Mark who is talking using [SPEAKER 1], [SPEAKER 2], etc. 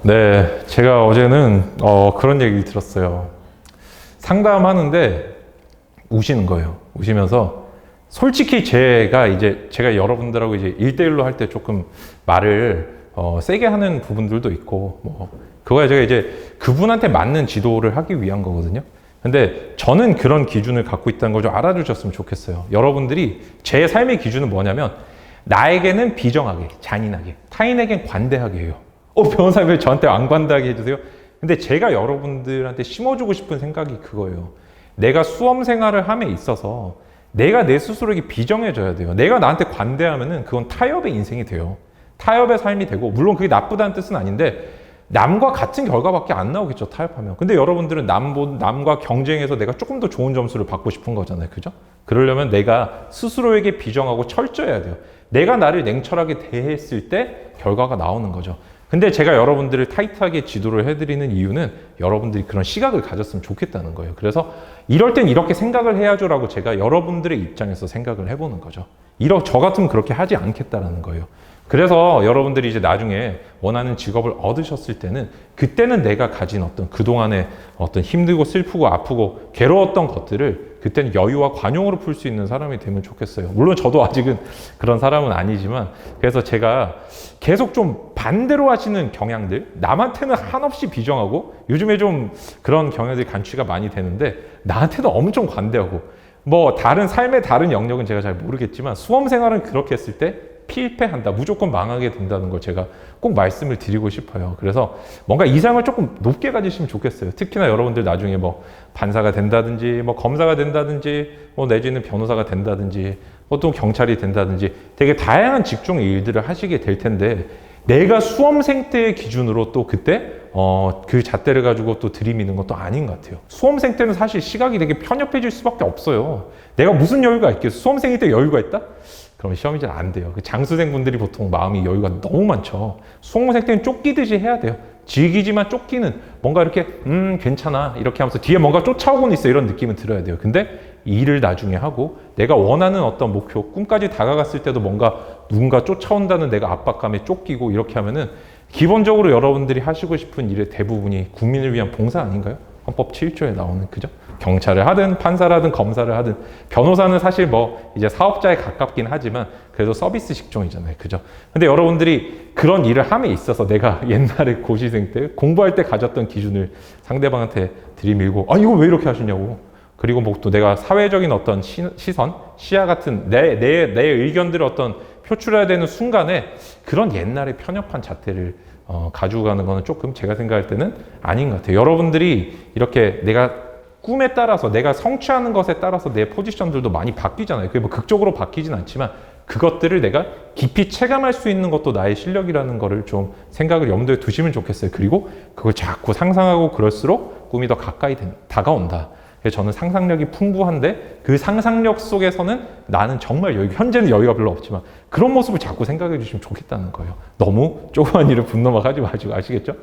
[SPEAKER 1] 네, 제가 어제는 그런 얘기를 들었어요. 상담하는데 우시는 거예요. 우시면서 솔직히 제가 여러분들하고 이제 1대1로 할 때 조금 말을 세게 하는 부분들도 있고 그거야 제가 이제 그분한테 맞는 지도를 하기 위한 거거든요. 근데 저는 그런 기준을 갖고 있다는 걸 좀 알아주셨으면 좋겠어요. 여러분들이 제 삶의 기준은 뭐냐면 나에게는 비정하게, 잔인하게, 타인에겐 관대하게 해요. 변호사님 왜 저한테 안 관대하게 해주세요? 근데 제가 여러분들한테 심어주고 싶은 생각이 그거예요. 내가 수험 생활을 함에 있어서 내가 내 스스로에게 비정해져야 돼요. 내가 나한테 관대하면은 그건 타협의 인생이 돼요. 타협의 삶이 되고, 물론 그게 나쁘다는 뜻은 아닌데, 남과 같은 결과밖에 안 나오겠죠, 타협하면. 근데 여러분들은 남과 경쟁해서 내가 조금 더 좋은 점수를 받고 싶은 거잖아요. 그죠? 그러려면 내가 스스로에게 비정하고 철저해야 돼요. 내가 나를 냉철하게 대했을 때 결과가 나오는 거죠. 근데 제가 여러분들을 타이트하게 지도를 해드리는 이유는 여러분들이 그런 시각을 가졌으면 좋겠다는 거예요. 그래서 이럴 땐 이렇게 생각을 해야죠라고 제가 여러분들의 입장에서 생각을 해보는 거죠. 저 같으면 그렇게 하지 않겠다라는 거예요. 그래서 여러분들이 이제 나중에 원하는 직업을 얻으셨을 때는 그때는 내가 가진 어떤 그동안의 어떤 힘들고 슬프고 아프고 괴로웠던 것들을 그때는 여유와 관용으로 풀 수 있는 사람이 되면 좋겠어요. 물론 저도 아직은 그런 사람은 아니지만, 그래서 제가 계속 좀 반대로 하시는 경향들, 남한테는 한없이 비정하고 요즘에 좀 그런 경향들이 간취가 많이 되는데 나한테는 엄청 관대하고, 다른 삶의 다른 영역은 제가 잘 모르겠지만 수험 생활은 그렇게 했을 때 필패한다, 무조건 망하게 된다는 걸 제가 꼭 말씀을 드리고 싶어요. 그래서 뭔가 이상을 조금 높게 가지시면 좋겠어요. 특히나 여러분들 나중에 판사가 된다든지 검사가 된다든지 내지는 변호사가 된다든지 또 경찰이 된다든지 되게 다양한 직종의 일들을 하시게 될 텐데, 내가 수험생 때의 기준으로 또 그때 그 잣대를 가지고 또 들이미는 것도 아닌 것 같아요. 수험생 때는 사실 시각이 되게 편협해질 수밖에 없어요. 내가 무슨 여유가 있겠어? 수험생일 때 여유가 있다? 그럼 시험이 잘 안 돼요. 장수생분들이 보통 마음이 여유가 너무 많죠. 수험생 때는 쫓기듯이 해야 돼요. 즐기지만 쫓기는, 뭔가 이렇게 괜찮아 이렇게 하면서 뒤에 뭔가 쫓아오고는 있어, 이런 느낌은 들어야 돼요. 근데 일을 나중에 하고 내가 원하는 어떤 목표, 꿈까지 다가갔을 때도 뭔가 누군가 쫓아온다는 내가 압박감에 쫓기고 이렇게 하면은 기본적으로 여러분들이 하시고 싶은 일의 대부분이 국민을 위한 봉사 아닌가요? 헌법 7조에 나오는, 그죠? 경찰을 하든 판사를 하든 검사를 하든, 변호사는 사실 이제 사업자에 가깝긴 하지만 그래도 서비스 직종이잖아요. 그죠? 근데 여러분들이 그런 일을 함에 있어서 내가 옛날에 고시생 때 공부할 때 가졌던 기준을 상대방한테 들이밀고, 이거 왜 이렇게 하시냐고. 그리고 또 내가 사회적인 어떤 시선, 시야 같은 내 의견들을 어떤 표출해야 되는 순간에 그런 옛날의 편협한 잣대를 가지고 가는 거는 조금 제가 생각할 때는 아닌 것 같아요. 여러분들이 이렇게 내가 꿈에 따라서, 내가 성취하는 것에 따라서 내 포지션들도 많이 바뀌잖아요. 그게 극적으로 바뀌진 않지만 그것들을 내가 깊이 체감할 수 있는 것도 나의 실력이라는 거를 좀 생각을 염두에 두시면 좋겠어요. 그리고 그걸 자꾸 상상하고 그럴수록 꿈이 더 가까이 다가온다. 그래서 저는 상상력이 풍부한데 그 상상력 속에서는 나는 정말 현재는 여유가 별로 없지만 그런 모습을 자꾸 생각해 주시면 좋겠다는 거예요. 너무 조그만 일을 분노막 하지 마시고, 아시겠죠?